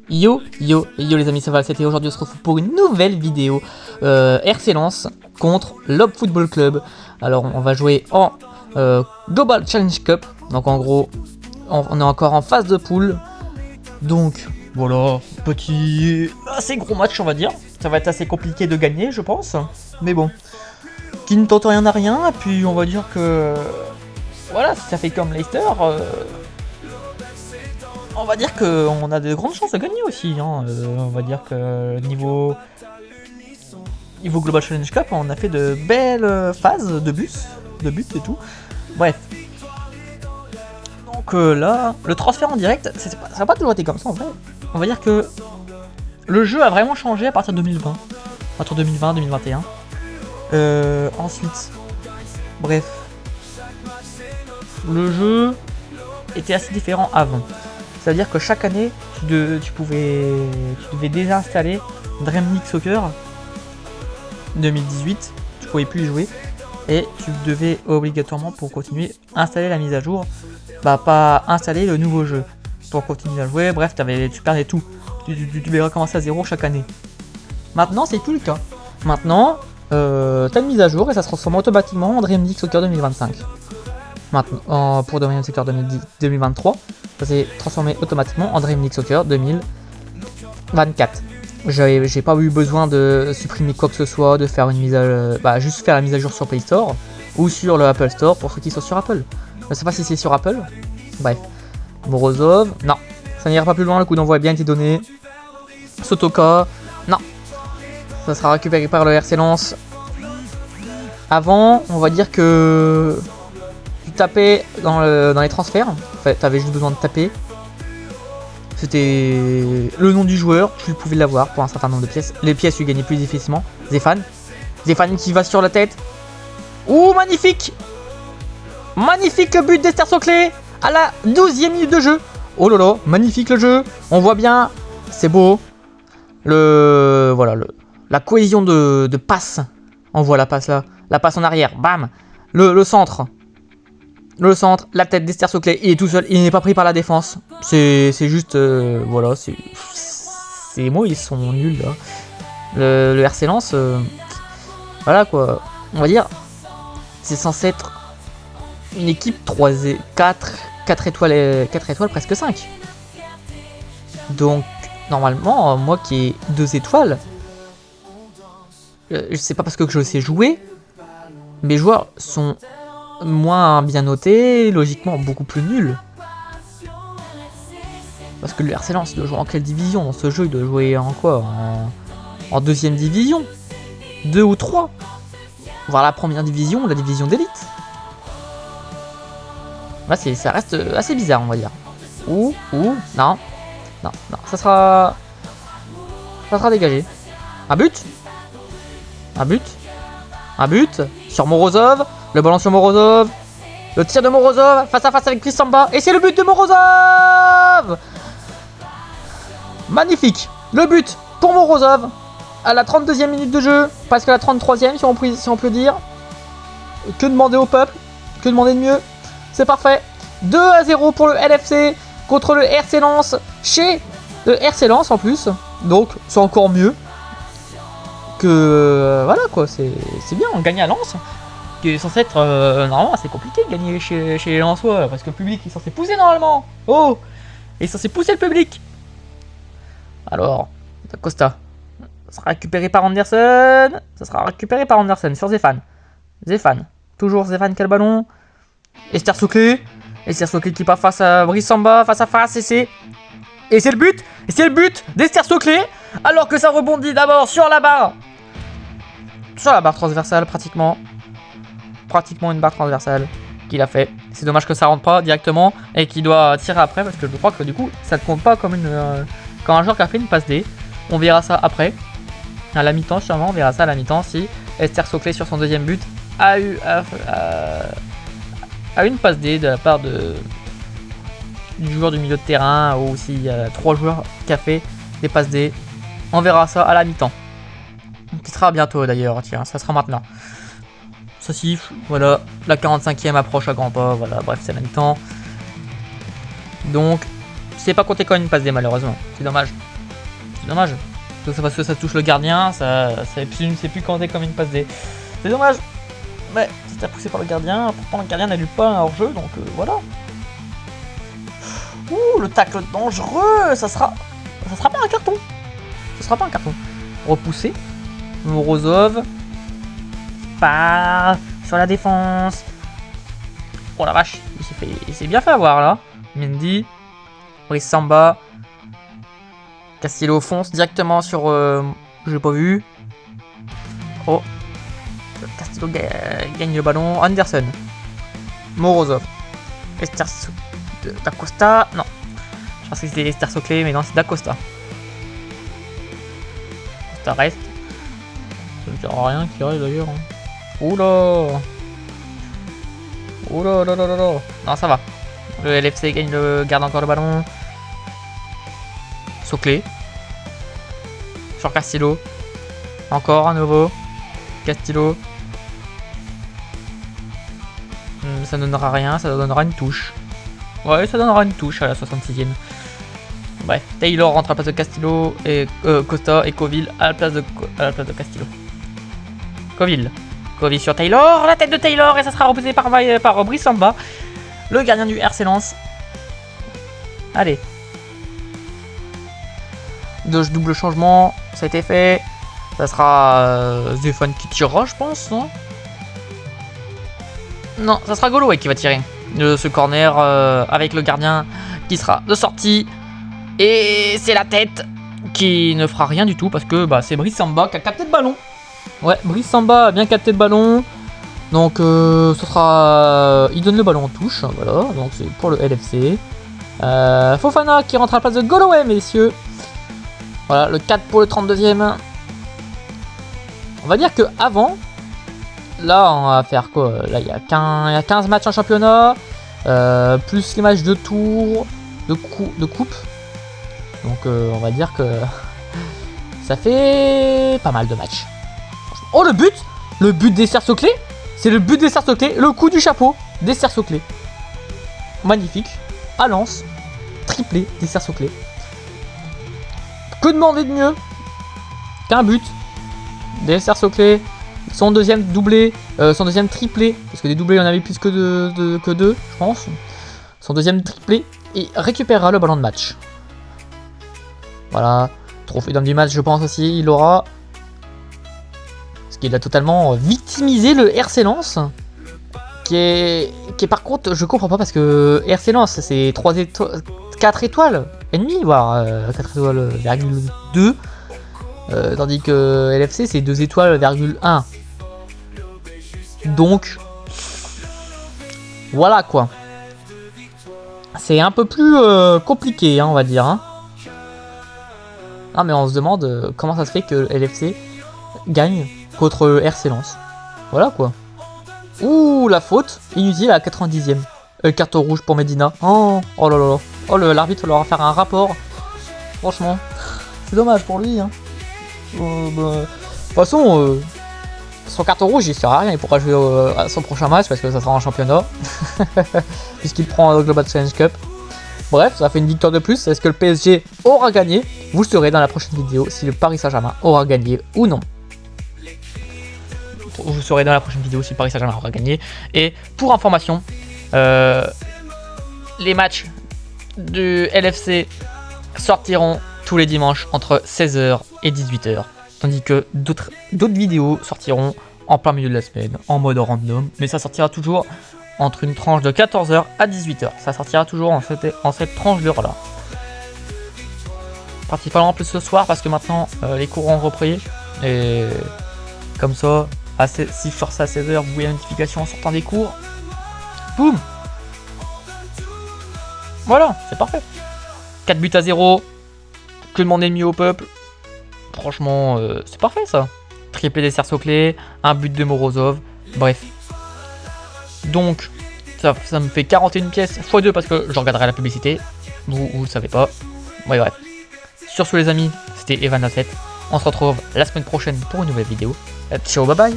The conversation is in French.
Yo les amis, ça va, c'était aujourd'hui, on se retrouve pour une nouvelle vidéo RC Lens contre Lob Football Club. Alors on va jouer en Global Challenge Cup, donc en gros on est encore en phase de poule. Donc voilà, petit assez gros match on va dire, ça va être assez compliqué de gagner je pense, mais bon, qui ne tente rien à rien, et puis on va dire que voilà, si ça fait comme Leicester, on va dire qu'on a de grandes chances de gagner aussi, hein. On va dire que niveau Global Challenge Cup, on a fait de belles phases de buts et tout. Bref. Donc là, le transfert en direct, ça n'a pas toujours été comme ça en vrai. On va dire que le jeu a vraiment changé à partir de 2020. Entre 2020-2021. Ensuite, bref. Le jeu était assez différent avant. C'est-à-dire que chaque année, tu devais désinstaller Dream League Soccer 2018, tu pouvais plus y jouer, et tu devais obligatoirement, pour continuer, installer la mise à jour, pas installer le nouveau jeu pour continuer à jouer. Bref, tu perdais tout, tu devais recommencer à zéro chaque année. Maintenant, c'est plus le cas. Maintenant, t'as une mise à jour et ça se transforme automatiquement en Dream League Soccer 2025. Maintenant, pour Dream League Soccer 2023, ça s'est transformé automatiquement en Dream League Soccer 2024. J'ai pas eu besoin de supprimer quoi que ce soit, de faire une mise à juste faire la mise à jour sur Play Store ou sur le Apple Store pour ceux qui sont sur Apple. Je sais pas si c'est sur Apple. Bref, Morozov, non, ça n'ira pas plus loin. Le coup d'envoi a bien été donné. Sotoka, non, ça sera récupéré par le RC Lens. Avant, on va dire que tu tapais dans les transferts, en fait, tu avais juste besoin de taper. C'était le nom du joueur, tu pouvais l'avoir pour un certain nombre de pièces. Les pièces, tu gagnais plus difficilement. Zéphane qui va sur la tête. Ouh, magnifique! Magnifique but d'Esther Soclé à la 12e minute de jeu. Oh là là, magnifique le jeu. On voit bien, c'est beau. La cohésion de passe. On voit la passe là. La passe en arrière, bam! Le centre. Le centre, la tête d'Esther Soclé, il est tout seul, il n'est pas pris par la défense. C'est juste, voilà, ces mots ils sont nuls là. Le RC Lens, voilà quoi, on va dire, c'est censé être une équipe 4 étoiles, presque 5. Donc, normalement, moi qui ai 2 étoiles, je sais pas parce que je sais jouer, mes joueurs sont moins bien noté, logiquement beaucoup plus nul. Parce que le RC Lens doit jouer en quelle division dans ce jeu? Il doit jouer en quoi? En 2e division, 2 ou 3, voire la première division ou la division d'élite. Là, ça reste assez bizarre, on va dire. Non, ça sera dégagé. Un but sur Morozov. Le ballon sur Morozov. Le tir de Morozov face à face avec Chris Samba. Et c'est le but de Morozov. Magnifique. Le but pour Morozov à la 32e minute de jeu. Presque à la 33e si on peut dire. Que demander au peuple? Que demander de mieux? C'est parfait. 2-0 pour le LFC contre le RC Lens. Chez le RC Lens en plus. Donc c'est encore mieux. Que voilà quoi. C'est bien. On gagne à Lens. Qui est censé être normalement assez compliqué de gagner chez les Lensois, parce que le public est censé pousser normalement. Oh, il est censé pousser le public. Alors, Costa, ça sera récupéré par Anderson. Sur Zéphane. Toujours Zéphane qui a le ballon. Esther Soclé qui part face à Brice Samba, face à face, et c'est le but. Et c'est le but d'Esther Soclé, alors que ça rebondit d'abord sur la barre transversale pratiquement une barre transversale qu'il a fait. C'est dommage que ça rentre pas directement et qu'il doit tirer après, parce que je crois que du coup ça ne compte pas comme un joueur qui a fait une passe D. On verra ça après à la mi-temps, sûrement on verra ça à la mi-temps si Esther Soclé sur son 2e but a eu une passe D de la part du joueur du milieu de terrain, ou s'il y a 3 joueurs qui a fait des passes D. On verra ça à la mi-temps, qui sera bientôt d'ailleurs. Tiens, ça sera maintenant. Ça siffle, voilà, la 45e approche à grands pas, voilà, bref, c'est la mi-temps. Donc, C'est pas compté comme une passe D malheureusement. C'est dommage. C'est dommage. Parce que ça touche le gardien, c'est plus compté comme une passe D. C'est dommage. Mais c'était poussé par le gardien. Pourtant le gardien n'annule pas un hors-jeu, donc voilà. Ouh, le tacle dangereux. Ça sera pas un carton. Ça sera pas un carton. Repoussé. Morozov. Pas sur la défense. Oh la vache, il s'est bien fait avoir là. Mendy. Brice Samba. Castillo fonce directement sur... j'ai pas vu. Oh. Castillo gagne le ballon. Anderson. Morozov. Esther D'Acosta. Non. Je pense que c'était Esther Soclé, mais non, c'est D'Acosta. Ça reste. Ça ne sert à rien qu'il reste d'ailleurs. Oula. Oula là là là là. Non, ça va. Le LFC garde encore le ballon. Soclé. Sur Castillo. Encore à nouveau. Castillo. Ça ne donnera rien, ça donnera une touche. Ouais, ça donnera une touche à la 66e. Bref, Taylor rentre à la place de Castillo et Costa et Coville à la place de Castillo. Coville sur Taylor, la tête de Taylor et ça sera repoussé par Brice Samba, le gardien du RC Lens. Allez. Double changement, ça a été fait. Ça sera Zéphane qui tirera, je pense, non? Non, ça sera Goloé qui va tirer ce corner avec le gardien qui sera de sortie. Et c'est la tête qui ne fera rien du tout parce que c'est Brice Samba qui a capté le ballon. Ouais, Brice Samba a bien capté le ballon. Donc ce sera... il donne le ballon en touche. Voilà, donc c'est pour le LFC. Fofana qui rentre à la place de Goloé, messieurs. Voilà, le 4 pour le 32e. On va dire que avant, là on va faire quoi? Là il y a 15 matchs en championnat. Plus les matchs de tour, de coupe. Donc on va dire que ça fait pas mal de matchs. Oh le but! Le but d'Esther Soclé! C'est le but d'Esther Soclé, le coup du chapeau d'Esther Soclé. Magnifique. À Lens. Triplé d'Esther Soclé. Que demander de mieux qu'un but d'Esther Soclé? Son deuxième doublé, son deuxième triplé, parce que des doublés il y en avait plus que deux, je pense. Son deuxième triplé, et récupérera le ballon de match. Voilà, trophée d'homme du match, je pense aussi, il l'aura. Parce qu'il a totalement victimisé le RC Lens. Qui est par contre, je comprends pas, parce que RC Lens, c'est 4 étoiles et demi, voire 4 étoiles, 2. Tandis que LFC, c'est 2 étoiles, 1. Donc, voilà quoi. C'est un peu plus compliqué, hein, on va dire. Hein. Non, mais on se demande comment ça se fait que LFC gagne contre RC Lens. Voilà quoi. Ouh, la faute inutile à la 90e. Carton rouge pour Medina. Oh là là là. Oh, l'arbitre leur va faire un rapport. Franchement, c'est dommage pour lui. Hein. De toute façon, son carton rouge il sert à rien. Il pourra jouer à son prochain match parce que ça sera en championnat. Puisqu'il prend le Global Challenge Cup. Bref, ça fait une victoire de plus. Est-ce que le PSG aura gagné? Vous le saurez dans la prochaine vidéo si le Paris Saint-Germain aura gagné ou non. Vous saurez dans la prochaine vidéo si le Paris Saint-Germain aura gagné. Et pour information, les matchs du LFC sortiront tous les dimanches entre 16h et 18h. Tandis que d'autres vidéos sortiront en plein milieu de la semaine, en mode random. Mais ça sortira toujours entre une tranche de 14h à 18h. Ça sortira toujours en cette tranche d'heure-là. Principalement plus ce soir parce que maintenant les cours ont repris. Et comme ça, si je sors ça à 16h, vous voyez la notification en sortant des cours. Boum! Voilà, c'est parfait. 4 buts à 0. Que demande ennemi au peuple. Franchement, c'est parfait ça. Triplé d'Esther Soclé, un but de Morozov. Bref. Donc, ça me fait 41 pièces x 2 parce que je regarderai la publicité. Vous le savez pas. Ouais, bref. Sur ce les amis, c'était Evan 7. On se retrouve la semaine prochaine pour une nouvelle vidéo. Ciao, bye bye.